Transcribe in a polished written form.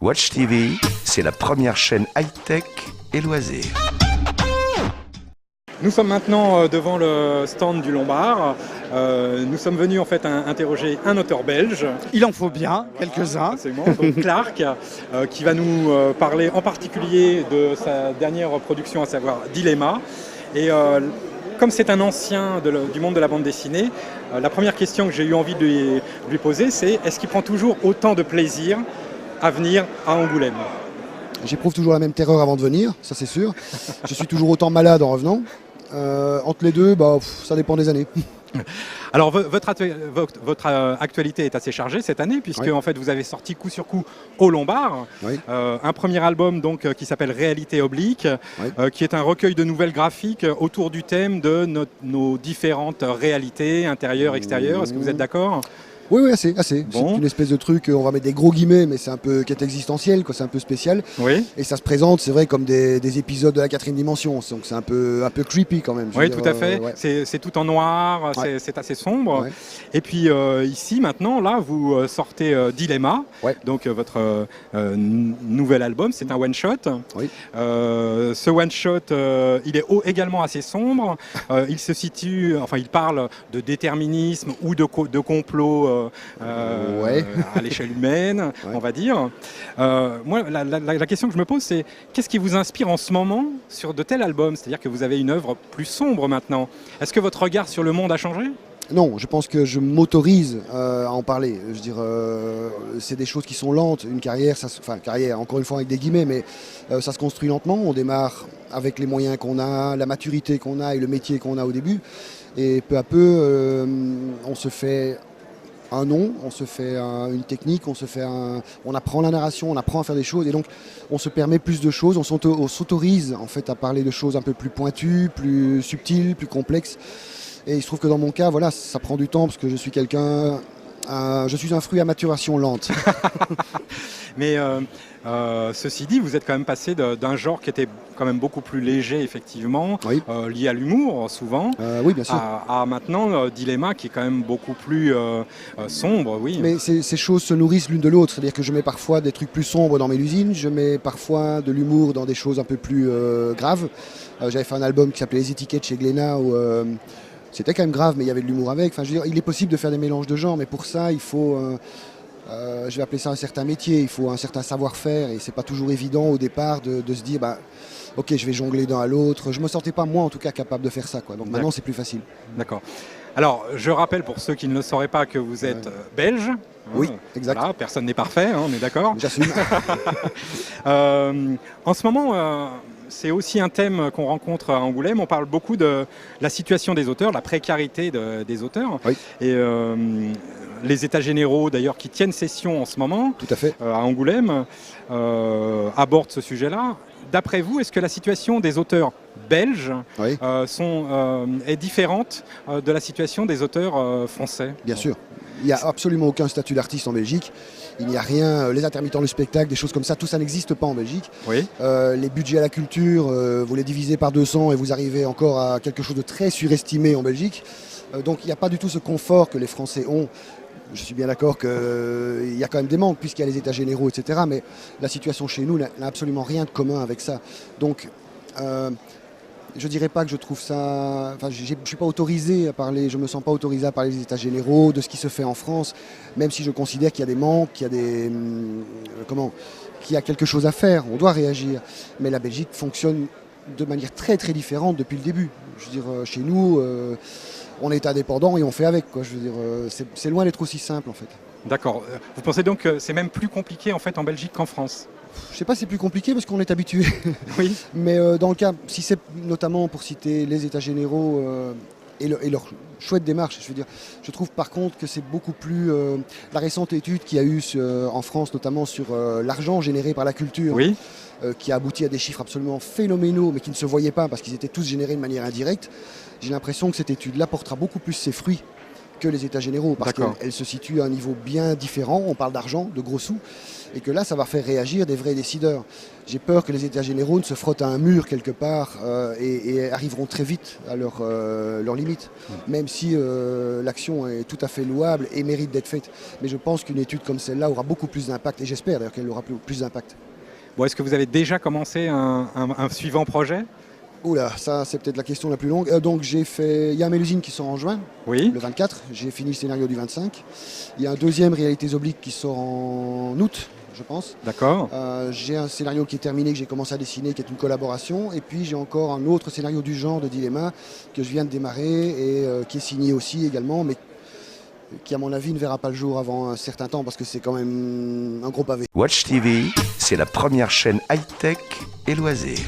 Watch TV, c'est la première chaîne high-tech et loisirs. Nous sommes maintenant devant le stand du Lombard. Nous sommes venus en fait interroger un auteur belge. Il en faut bien, quelques-uns. Absolument, donc Clark, qui va nous parler en particulier de sa dernière production, à savoir Dilemma. Et comme c'est un ancien du monde de la bande dessinée, la première question que j'ai eu envie de lui poser, c'est est-ce qu'il prend toujours autant de plaisir à venir à Angoulême ? J'éprouve toujours la même terreur avant de venir, ça c'est sûr. Je suis toujours autant malade en revenant. Entre les deux, ça dépend des années. Alors votre actualité est assez chargée cette année puisque en fait vous avez sorti coup sur coup au Lombard un premier album donc qui s'appelle Réalité oblique, qui est un recueil de nouvelles graphiques autour du thème de nos différentes réalités intérieures, extérieures. Est-ce que vous êtes d'accord ? Oui, assez. Bon. C'est une espèce de truc, on va mettre des gros guillemets, mais c'est un peu quête existentielle, quoi, c'est un peu spécial. Oui. Et ça se présente, c'est vrai, comme des épisodes de la 4e dimension, donc c'est un peu creepy quand même. Oui, tout à fait. C'est tout en noir, c'est assez sombre. Ouais. Et puis ici, maintenant, là, vous sortez Dilemma, donc votre nouvel album, c'est un one-shot. Oui. Ce one-shot, il est également assez sombre. Il se situe, enfin, il parle de déterminisme ou de complot à l'échelle humaine, on va dire. Moi, la question que je me pose, c'est qu'est-ce qui vous inspire en ce moment sur de tels albums ? C'est-à-dire que vous avez une œuvre plus sombre maintenant. Est-ce que votre regard sur le monde a changé ? Non, je pense que je m'autorise à en parler. Je veux dire, c'est des choses qui sont lentes. Une carrière, carrière, encore une fois avec des guillemets, mais ça se construit lentement. On démarre avec les moyens qu'on a, la maturité qu'on a et le métier qu'on a au début. Et peu à peu, on se fait un nom, on se fait une technique, on apprend la narration, on apprend à faire des choses et donc on se permet plus de choses, on s'autorise en fait à parler de choses un peu plus pointues, plus subtiles, plus complexes. Et il se trouve que dans mon cas, voilà, ça prend du temps parce que je suis je suis un fruit à maturation lente. Mais ceci dit, vous êtes quand même passé d'un genre qui était quand même beaucoup plus léger, effectivement, lié à l'humour, souvent, oui, bien sûr. à maintenant Dilemma, qui est quand même beaucoup plus sombre, oui. Mais ces choses se nourrissent l'une de l'autre, c'est-à-dire que je mets parfois des trucs plus sombres dans mes usines, je mets parfois de l'humour dans des choses un peu plus graves. J'avais fait un album qui s'appelait Les étiquettes chez Glénat, où c'était quand même grave, mais il y avait de l'humour avec. Enfin, je veux dire, il est possible de faire des mélanges de genres, mais pour ça, il faut... je vais appeler ça un certain métier, il faut un certain savoir-faire et c'est pas toujours évident au départ de se dire ok, je vais jongler d'un à l'autre. Je me sentais pas moi en tout cas capable de faire ça, quoi. Donc maintenant c'est plus facile. D'accord. Alors je rappelle pour ceux qui ne le sauraient pas que vous êtes belge. Oui, exact. Voilà, personne n'est parfait, on est d'accord. J'assume. En ce moment, c'est aussi un thème qu'on rencontre à Angoulême. On parle beaucoup de la situation des auteurs, la précarité des auteurs. Oui. Et les États généraux, d'ailleurs, qui tiennent session en ce moment, tout à fait, à Angoulême, abordent ce sujet-là. D'après vous, est-ce que la situation des auteurs belges est différente de la situation des auteurs français ? Bien sûr. Il n'y a absolument aucun statut d'artiste en Belgique. Il n'y a rien, les intermittents du spectacle, des choses comme ça, tout ça n'existe pas en Belgique. Oui. Les budgets à la culture, vous les divisez par 200 et vous arrivez encore à quelque chose de très surestimé en Belgique. Donc il n'y a pas du tout ce confort que les Français ont. Je suis bien d'accord qu'il y a quand même des manques puisqu'il y a les états généraux, etc. Mais la situation chez nous n'a absolument rien de commun avec ça. Donc je dirais pas que je trouve ça... Enfin, je suis pas autorisé à parler, je me sens pas autorisé à parler des états généraux, de ce qui se fait en France, même si je considère qu'il y a des manques, qu'il y a quelque chose à faire, on doit réagir. Mais la Belgique fonctionne de manière très très différente depuis le début. Je veux dire, chez nous, on est indépendant et on fait avec, quoi. Je veux dire, c'est loin d'être aussi simple en fait. D'accord. Vous pensez donc que c'est même plus compliqué en fait en Belgique qu'en France ? Je ne sais pas si c'est plus compliqué parce qu'on est habitué. Oui. Mais dans le cas, si c'est notamment pour citer les États généraux et leur chouette démarche, je veux dire, je trouve par contre que c'est beaucoup plus... la récente étude qu'il y a eu en France, notamment sur l'argent généré par la culture, qui a abouti à des chiffres absolument phénoménaux, mais qui ne se voyaient pas parce qu'ils étaient tous générés de manière indirecte. J'ai l'impression que cette étude-là portera beaucoup plus ses fruits que les états généraux, parce qu'elle se situe à un niveau bien différent. On parle d'argent, de gros sous, et que là, ça va faire réagir des vrais décideurs. J'ai peur que les états généraux ne se frottent à un mur quelque part et arriveront très vite à leurs limites, même si l'action est tout à fait louable et mérite d'être faite. Mais je pense qu'une étude comme celle-là aura beaucoup plus d'impact, et j'espère d'ailleurs qu'elle aura plus d'impact. Bon, est-ce que vous avez déjà commencé un suivant projet ? Oula, ça c'est peut-être la question la plus longue. Donc il y a Mélusine qui sort en juin, le 24. J'ai fini le scénario du 25. Il y a un deuxième Réalités obliques qui sort en août, je pense. D'accord. J'ai un scénario qui est terminé, que j'ai commencé à dessiner, qui est une collaboration. Et puis j'ai encore un autre scénario du genre de Dilemma que je viens de démarrer et qui est signé aussi également, mais qui à mon avis ne verra pas le jour avant un certain temps parce que c'est quand même un gros pavé. Watch TV, c'est la première chaîne high-tech et loisirs.